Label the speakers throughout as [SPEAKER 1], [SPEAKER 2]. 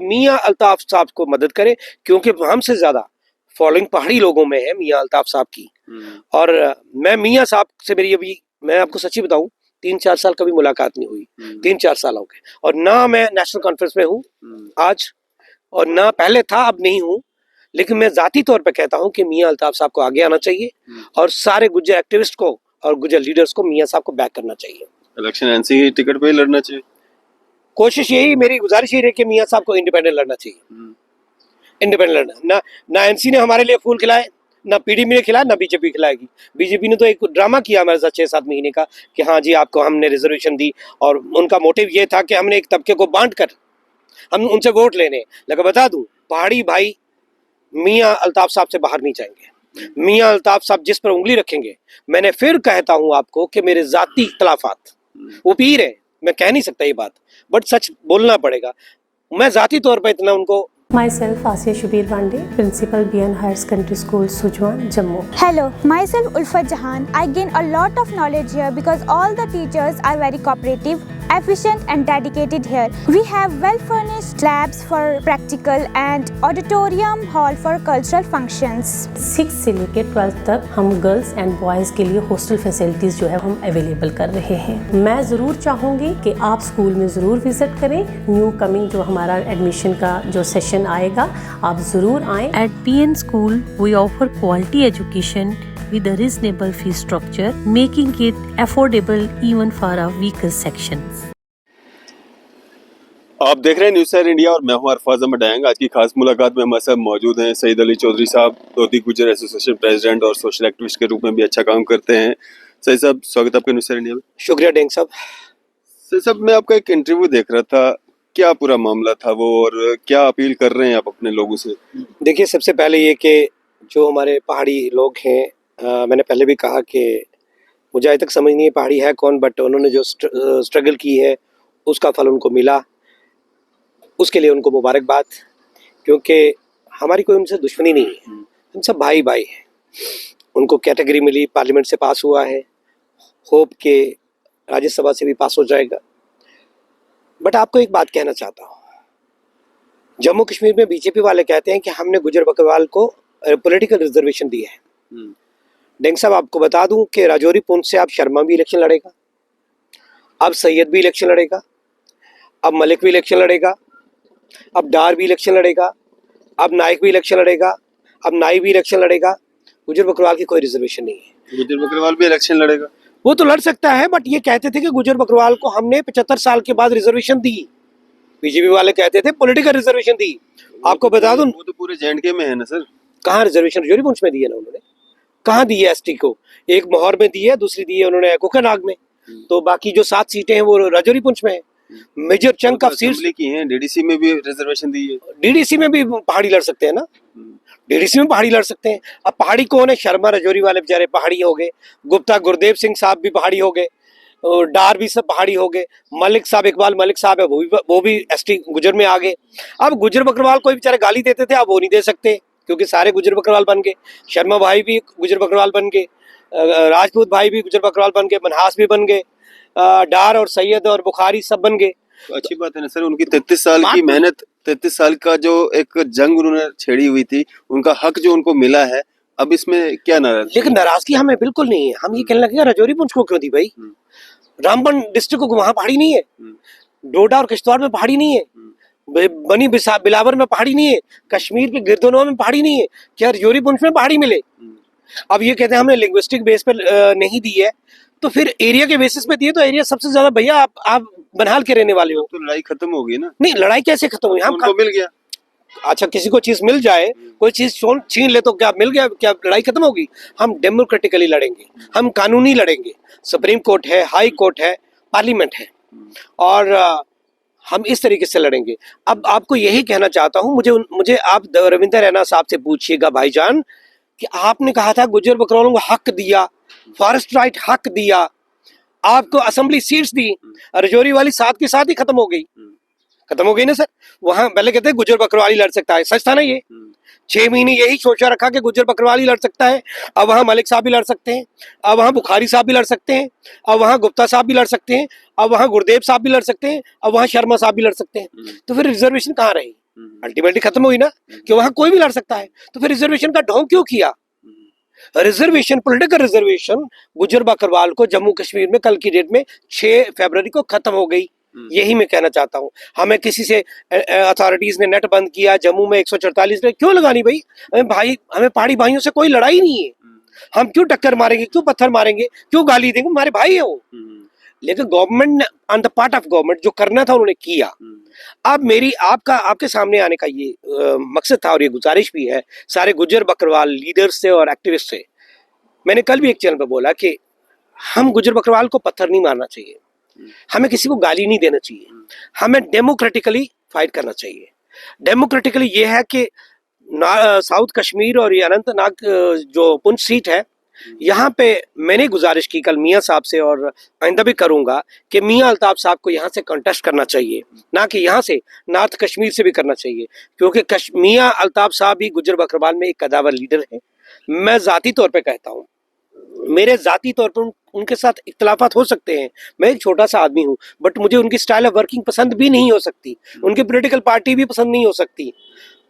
[SPEAKER 1] मियाँ अल्ताफ साहब को मदद करें, क्योंकि हमसे ज्यादा फॉलोइंग पहाड़ी लोगों में है मियाँ अल्ताफ साहब की। और मैं मियाँ साहब से मेरी अभी, मैं आपको सच्ची बताऊं, 3-4 साल कभी मुलाकात नहीं हुई, 3-4 साल हो गए। और ना मैं नेशनल कॉन्फ्रेंस में हूँ आज, और ना पहले था, अब नहीं हूँ। लेकिन मैं जाती तौर पे कहता हूँ कि मियाँ अल्ताफ साहब को आगे आना चाहिए और सारे गुज्जर एक्टिविस्ट को और गुज्जर लीडर्स को मियाँ साहब को बैक करना चाहिए।
[SPEAKER 2] इलेक्शन एनसी की टिकट पे ही लड़ना चाहिए।
[SPEAKER 1] कोशिश यही, मेरी गुजारिश यही रही कि मियाँ साहब को इंडिपेंडेंट लड़ना चाहिए। इंडिपेंडेंट लड़ना, ना एनसी ने हमारे लिए फूल खिलाए, ना पीडीपी ने खिलाया, ना बीजेपी खिलाएगी। बीजेपी ने तो एक ड्रामा किया हमारे साथ 6-7 महीने का कि हाँ जी आपको हमने रिजर्वेशन दी, और उनका मोटिव ये था कि हमने एक तबके को बांट कर हम उनसे वोट लेने। लेकिन बता दूं, पहाड़ी भाई मियाँ अल्ताफ साहब से बाहर नहीं जाएंगे। मियाँ अल्ताफ साहब जिस पर उंगली रखेंगे, मैंने फिर कहता हूं आपको कि मेरे जाती इख्तलाफात, वो पीर है, मैं कह नहीं सकता ये बात, बट सच बोलना पड़ेगा। मैं जाती तौर पर इतना उनको
[SPEAKER 3] Myself Asiya Shubir Bande, Principal BN Higher Secondary School, Sujwan, Jammu.
[SPEAKER 4] Hello, myself Ulfat Jahan. I gain a lot of knowledge here because all the teachers are very cooperative, efficient and dedicated here. We have well-furnished labs for practical and auditorium hall for cultural functions.
[SPEAKER 3] 6 से लेकर 12 तक हम girls and boys के लिए hostel facilities जो है हम available कर रहे हैं। मैं ज़रूर चाहूँगी कि आप स्कूल में ज़रूर विज़िट करें। न्यू कमिंग जो हमारा एडमिशन का जो सेशन आएगा, आप ज़रूर आएँ।
[SPEAKER 5] At PN School, we offer quality education with a reasonable fee structure, making it affordable even for our weaker sections.
[SPEAKER 2] आप देख रहे हैं न्यूज़ सैर इंडिया और मैं हूं अरफाज अहमद डायंग। आज की खास मुलाकात में हमारे साथ मौजूद हैं सईद अली चौधरी साहब, धोती गुज्जर एसोसिएशन प्रेसिडेंट और सोशल एक्टिविस्ट के रूप में भी अच्छा काम करते हैं। सईद साहब, स्वागत है आपका न्यूज़ सैर इंडिया में।
[SPEAKER 1] शुक्रिया डेंग साहब।
[SPEAKER 2] सईद साहब, मैं आपका एक इंटरव्यू देख रहा था, क्या पूरा मामला था वो और क्या अपील कर रहे हैं आप अपने लोगों से?
[SPEAKER 1] देखिए, सबसे पहले ये कि जो हमारे पहाड़ी लोग हैं, मैंने पहले भी कहा कि मुझे आज तक समझ नहीं है पहाड़ी है कौन, बट उन्होंने जो स्ट्रगल की है उसका फल उनको मिला, उसके लिए उनको मुबारकबाद। क्योंकि हमारी कोई उनसे दुश्मनी नहीं है, हम सब भाई भाई हैं। उनको कैटेगरी मिली, पार्लियामेंट से पास हुआ है, होप के राज्यसभा से भी पास हो जाएगा। बट आपको एक बात कहना चाहता हूँ, जम्मू कश्मीर में बीजेपी वाले कहते हैं कि हमने गुजर बकरवाल को पॉलिटिकल रिजर्वेशन दी है। डेंग साहब, आपको बता दूं कि राजौरी पुंछ से अब शर्मा भी इलेक्शन लड़ेगा, अब सैयद भी इलेक्शन लड़ेगा, अब मलिक भी इलेक्शन लड़ेगा, अब डार भी इलेक्शन लड़ेगा, अब नाइक भी इलेक्शन लड़ेगा, अब नाई भी इलेक्शन लड़ेगा। गुजर बकरवाल की कोई रिजर्वेशन नहीं है।
[SPEAKER 2] गुज्जर बकरवाल भी इलेक्शन लड़ेगा?
[SPEAKER 1] वो तो लड़ सकता है, बट ये कहते थे कि गुजर बकरवाल को हमने 75 साल के बाद रिजर्वेशन दी। बीजेपी वाले कहते थे पॉलिटिकल रिजर्वेशन दी। आपको बता दूं,
[SPEAKER 2] वो तो पूरे जेएंडके में है ना सर।
[SPEAKER 1] कहाँ रिजर्वेशन? राजौरी पुंछ में दी है ना उन्होंने। कहाँ दी है एसटी को? एक मोहर में दी है, दूसरी दी है उन्होंने कोकरनाग में। तो बाकी जो 7 सीटें हैं वो राजौरी पुंछ में है। मेजर चंक ऑफ सीट्स
[SPEAKER 2] की हैं। डीडीसी में भी रिजर्वेशन दी है।
[SPEAKER 1] डीडीसी में भी पहाड़ी लड़ सकते हैं ना, डीडीसी में पहाड़ी लड़ सकते हैं। अब पहाड़ी कौन है? शर्मा राजौरी वाले बेचारे पहाड़ी हो गए, गुप्ता गुरदेव सिंह साहब भी पहाड़ी हो गए, डार भी सब पहाड़ी हो गए, मलिक साहब, इकबाल मलिक साहब है, वो भी एसटी गुजर में आ गए। अब गुजर बकरवाल को बेचारे गाली देते थे, अब वो नहीं दे सकते क्योंकि सारे गुजर बकरवाल बन गए। शर्मा भाई भी गुजर बकरवाल बन गए, राजपूत भाई भी गुजर बकरवाल बन गए, मनहास भी बन गए, डार और सैयद और बुखारी सब बन गए।
[SPEAKER 2] तो अच्छी बात है ना सर, उनकी 33 साल की मेहनत, 33 साल का जो एक जंग उन्होंने छेड़ी हुई थी, उनका हक जो उनको मिला है, अब इसमें क्या नाराजगी?
[SPEAKER 1] लेकिन नाराजगी हमें बिल्कुल नहीं है। हम ये कहने लगे राजौरी पुंछ को क्यों दी भाई? रामबन डिस्ट्रिक्ट को वहां पहाड़ी नहीं है, डोडा और किश्तवाड़ में पहाड़ी नहीं है, बनी बिलावर में पहाड़ी नहीं है, कश्मीर के गिरदोनवा में पहाड़ी नहीं है, क्या राजौरी पुंछ में पहाड़ी मिले? अब ये कहते हैं हमने लिंग्विस्टिक बेस पे नहीं दी है, तो फिर एरिया के बेसिस पे दिए तो एरिया सबसे ज्यादा भैया आप बनहाल के रहने वाले हो।
[SPEAKER 2] तो लड़ाई खत्म हो गई ना?
[SPEAKER 1] नहीं, लड़ाई कैसे खत्म हुई?
[SPEAKER 2] उनको मिल गया।
[SPEAKER 1] अच्छा, किसी को चीज मिल जाए, कोई चीज छीन ले तो क्या मिल गया, क्या लड़ाई खत्म होगी? हम डेमोक्रेटिकली लड़ेंगे, हम कानूनी लड़ेंगे। सुप्रीम कोर्ट है, हाई कोर्ट है, पार्लियामेंट है, और हम इस तरीके से लड़ेंगे। अब आपको यही कहना चाहता हूं, मुझे आप रविंदर रैना साहब से पूछिएगा भाईजान कि आपने कहा था गुजर बकरवालों को हक दिया, फॉरेस्ट राइट हक दिया, आपको असेंबली सीट्स दी, राजौरी वाली साथ के साथ ही खत्म हो गई ना सर। वहां पहले कहते हैं गुजर बकरवाली लड़ सकता है, सच था ना ये? 6 महीने यही सोचा रखा कि गुजर बकरवाली लड़ सकता है। अब वहां मलिक साहब भी लड़ सकते हैं, अब वहां बुखारी साहब भी लड़ सकते हैं, अब वहां गुप्ता साहब भी लड़ सकते हैं, अब वहां गुरदेव साहब भी लड़ सकते हैं, अब वहां शर्मा साहब भी लड़ सकते हैं। तो फिर रिजर्वेशन कहाँ रही? अल्टीमेटली खत्म हुई ना कि वहां कोई भी लड़ सकता है। तो फिर रिजर्वेशन का ढोंग क्यों किया? रिजर्वेशन, पॉलिटिकल रिजर्वेशन गुजर बकरवाल को जम्मू कश्मीर में कल की डेट में 6 फरवरी को खत्म हो गई। यही मैं कहना चाहता हूँ। हमें किसी से अथॉरिटीज ने नेट बंद किया, जम्मू में 144 ने क्यों लगानी भाई? हमें पहाड़ी भाइयों से कोई लड़ाई नहीं है। हम क्यों टक्कर मारेंगे, क्यों पत्थर मारेंगे, क्यों गाली देंगे? हमारे भाई है वो। लेकिन गवर्नमेंट ने on the part of government जो करना था उन्होंने किया। अब मेरी आपके सामने आने का ये मकसद था और ये गुजारिश भी है सारे गुजर बकरवाल लीडर्स से और एक्टिविस्ट से। मैंने कल भी एक चैनल पे बोला कि हम गुजर बकरवाल को पत्थर नहीं मारना चाहिए, हमें किसी को गाली नहीं देना चाहिए, हमें डेमोक्रेटिकली फाइट करना चाहिए। डेमोक्रेटिकली ये है कि साउथ कश्मीर और ये अनंतनाग जो पुंछ सीट है, यहाँ पे मैंने गुजारिश की कल मियाँ साहब से और आइंदा भी करूंगा कि मियाँ अल्ताफ साहब को यहाँ से कंटेस्ट करना चाहिए, ना कि यहाँ से नॉर्थ कश्मीर से भी करना चाहिए, क्योंकि मियाँ अल्ताफ साहब ही गुजर बकरवाल में एक कदावर लीडर है। मैं जाती तौर पे कहता हूँ, मेरे जाती तौर पर उनके साथ इख्तलाफात हो सकते हैं, मैं एक छोटा सा आदमी हूँ, बट मुझे उनकी स्टाइल ऑफ वर्किंग पसंद भी नहीं हो सकती, उनकी पॉलिटिकल पार्टी भी पसंद नहीं हो सकती,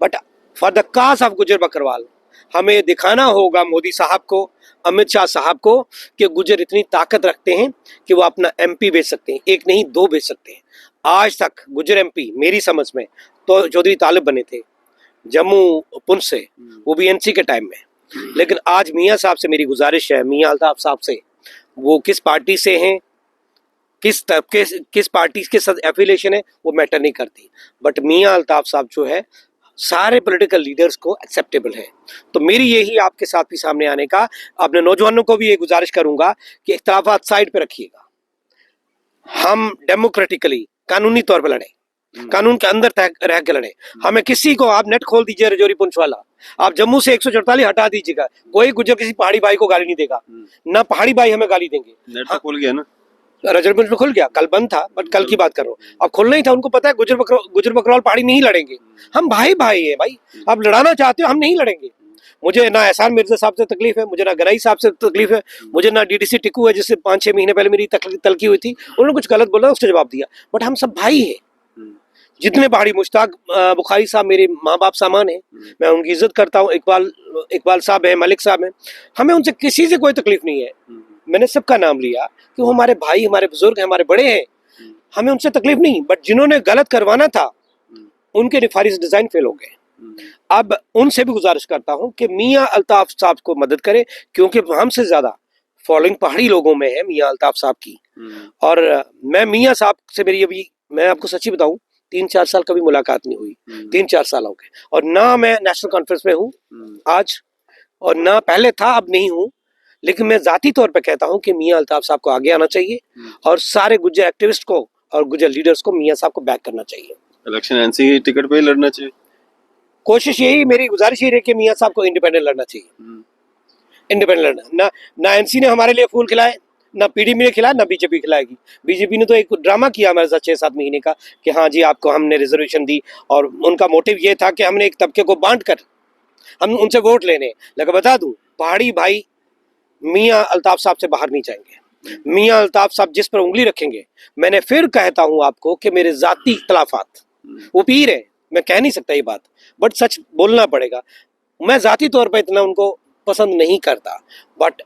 [SPEAKER 1] but for the cause of गुजर बकरवाल हमें दिखाना होगा मोदी साहब को, अमित शाह साहब को कि गुजर इतनी ताकत रखते हैं कि वो अपना एमपी बेच सकते हैं, एक नहीं 2 बेच सकते हैं। आज तक गुजर एमपी मेरी समझ में तो चौधरी तालिब बने थे जम्मू पुंछ से, वो भी एनसी के टाइम में। लेकिन आज मियाँ साहब से मेरी गुजारिश है, मियाँ अल्ताफ साहब से, वो किस पार्टी से हैं, किस पार्टी के साथ एफिलिएशन है वो मैटर नहीं करती, बट मियाँ अल्ताफ साहब जो है सारे पॉलिटिकल लीडर्स को एक्सेप्टेबल है। तो मेरी यही आपके साथ भी सामने आने का, अपने नौजवानों को भी ये गुजारिश करूंगा कि इख्तलाफात साइड पे रखिएगा, हम डेमोक्रेटिकली कानूनी तौर पे लड़े, कानून के अंदर रह के लड़े। हमें किसी को, आप नेट खोल दीजिए रजौरी पुंछ वाला, आप जम्मू से 144 हटा दीजिएगा, कोई गुजर किसी पहाड़ी भाई को गाली नहीं देगा, ना पहाड़ी भाई हमें गाली देंगे।
[SPEAKER 2] नेट तो खुल गया ना,
[SPEAKER 1] रजौरी पुंछ में खुल गया, कल बंद था बट कल की बात कर रहा हूँ, अब खुलना ही था। उनको पता है गुजर बकरवाल पहाड़ी नहीं लड़ेंगे, हम भाई भाई है भाई, आप लड़ाना चाहते हो हम नहीं लड़ेंगे। मुझे ना एहसान मिर्जा साहब से तकलीफ है, मुझे ना गनाई साहब से तकलीफ है, मुझे ना डीडीसी टिक्कू है जिससे 5-6 महीने पहले मेरी तलकी हुई थी, उन्होंने कुछ गलत बोला उसका जवाब दिया, बट हम सब भाई है। जितने पहाड़ी, मुश्ताक बुखारी साहब मेरे माँ बाप सामान है, मैं उनकी इज्जत करता हूँ, इकबाल साहब है, मलिक साहब है, हमें उनसे किसी से कोई तकलीफ नहीं है। मैंने सबका नाम लिया कि वो हमारे भाई, हमारे बुजुर्ग हैं, हमारे बड़े हैं, हमें उनसे तकलीफ नहीं, बट जिन्होंने गलत करवाना था उनके निफारिश डिजाइन फेल हो गए। अब उनसे भी गुजारिश करता हूं कि मियाँ अल्ताफ साहब को मदद करें, क्योंकि हमसे ज्यादा फॉलोइंग पहाड़ी लोगों में है मियाँ अल्ताफ साहब की। और मैं मियाँ साहब से मेरी अभी, मैं आपको सच्ची बताऊं, 3-4 साल कभी मुलाकात नहीं हुई, 3-4 साल हो गए, और ना मैं नेशनल कॉन्फ्रेंस में हूँ आज, और ना पहले था, अब नहीं हूँ। लेकिन मैं जाती तौर पे कहता हूं कि मियाँ अल्ताफ साहब को आगे आना चाहिए और सारे गुजर एक्टिविस्ट को और गुजर लीडर्स को मियाँ साहब को बैक करना चाहिए।
[SPEAKER 2] इलेक्शन एनसी की टिकट पे ही लड़ना चाहिए।
[SPEAKER 1] कोशिश यही, मेरी गुजारिश यही रही कि मियाँ साहब को इंडिपेंडेंट लड़ना चाहिए, इंडिपेंडेंट लड़ना। ना एनसी ने हमारे लिए फूल खिलाए, ना पीडीपी ने खिलाया, ना बीजेपी खिलाएगी। बीजेपी ने तो एक ड्रामा किया हमारे साथ 6-7 महीने का कि हाँ जी आपको हमने रिजर्वेशन दी, और उनका मोटिव ये था कि हमने एक तबके को बांट कर हम उनसे वोट लेने। लेकिन बता दूं, पहाड़ी भाई मियाँ अल्ताफ साहब से बाहर नहीं जाएंगे। मियाँ अल्ताफ साहब जिस पर उंगली रखेंगे, मैंने फिर कहता हूं आपको कि मेरे जाती इख्तलाफात, वो पीर है, मैं कह नहीं सकता ये बात, बट सच बोलना पड़ेगा, मैं जाती तौर पर इतना उनको पसंद नहीं करता, बट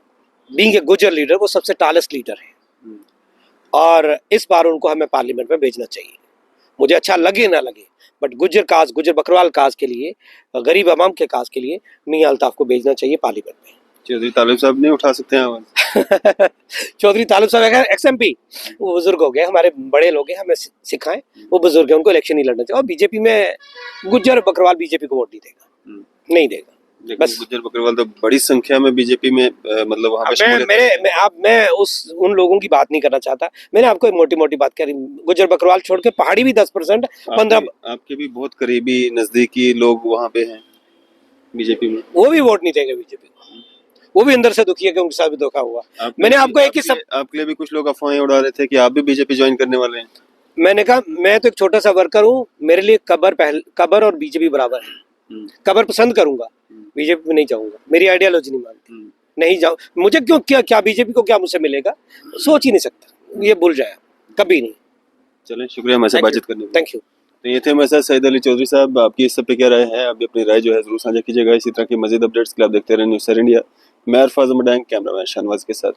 [SPEAKER 1] बीइंग ए गुजर लीडर वो सबसे टालेस्ट लीडर है, और इस बार उनको हमें पार्लियामेंट में भेजना चाहिए। मुझे अच्छा लगे ना लगे, बट गुजर काज, गुजर बकरवाल काज के लिए, गरीब आवाम के काज के लिए मियाँ अल्ताफ को भेजना चाहिए पार्लियामेंट में।
[SPEAKER 2] चौधरी तालिब साहब नहीं उठा सकते हैं आवाज?
[SPEAKER 1] चौधरी तालिब साहब एक्स-एमपी, वो बुजुर्ग हो गए, हमारे बड़े लोग हैं, हमें सिखाएं, वो बुजुर्ग हैं, उनको इलेक्शन नहीं लड़ना चाहिए। और बीजेपी में गुजर बकरवाल बीजेपी को वोट नहीं देगा, नहीं देगा।
[SPEAKER 2] बस गुजर बकरवाल तो बड़ी संख्या में बीजेपी में मतलब वहाँ पे
[SPEAKER 1] मैं उन लोगों की बात नहीं करना चाहता, मैंने आपको मोटी मोटी बात करी। गुजर बकरवाल छोड़ के पहाड़ी भी 10%, 15
[SPEAKER 2] आपके भी बहुत करीबी नजदीकी लोग वहाँ पे हैं बीजेपी में,
[SPEAKER 1] वो भी वोट नहीं देंगे बीजेपी को, वो भी अंदर से दुखी है कि उनके साथ भी धोखा हुआ। मैंने आपको एक ही सब,
[SPEAKER 2] आपके लिए भी कुछ लोग अफवाहें उड़ा रहे थे कि आप भी बीजेपी ज्वाइन करने वाले हैं।
[SPEAKER 1] मैंने कहा मैं तो एक छोटा सा वर्कर हूँ, मेरे लिए कबर और बीजेपी बराबर है। कबर पसंद करूंगा, बीजेपी में नहीं जाऊंगा, मेरी आइडियोलॉजी नहीं मानती, नहीं जाऊँ। मुझे क्यों, क्या बीजेपी को क्या मुझसे मिलेगा, सोच ही नहीं सकता, ये भूल जाए, कभी नहीं।
[SPEAKER 2] चलें, शुक्रिया हमारे साथ बातचीत करने के लिए।
[SPEAKER 1] Thank you.
[SPEAKER 2] तो ये थे हमारे साथ सईद अली चौधरी साहब। आपकी इस सब पे क्या राय है? आप भी अपनी राय जो है जरूर साझा कीजिएगा। इसी तरह की मजीद अपडेट्स के लिए आप देखते रहें न्यूज़ सर इंडिया। मैं अरफाज अहमद, कैमरामैन शाहनवाज के साथ।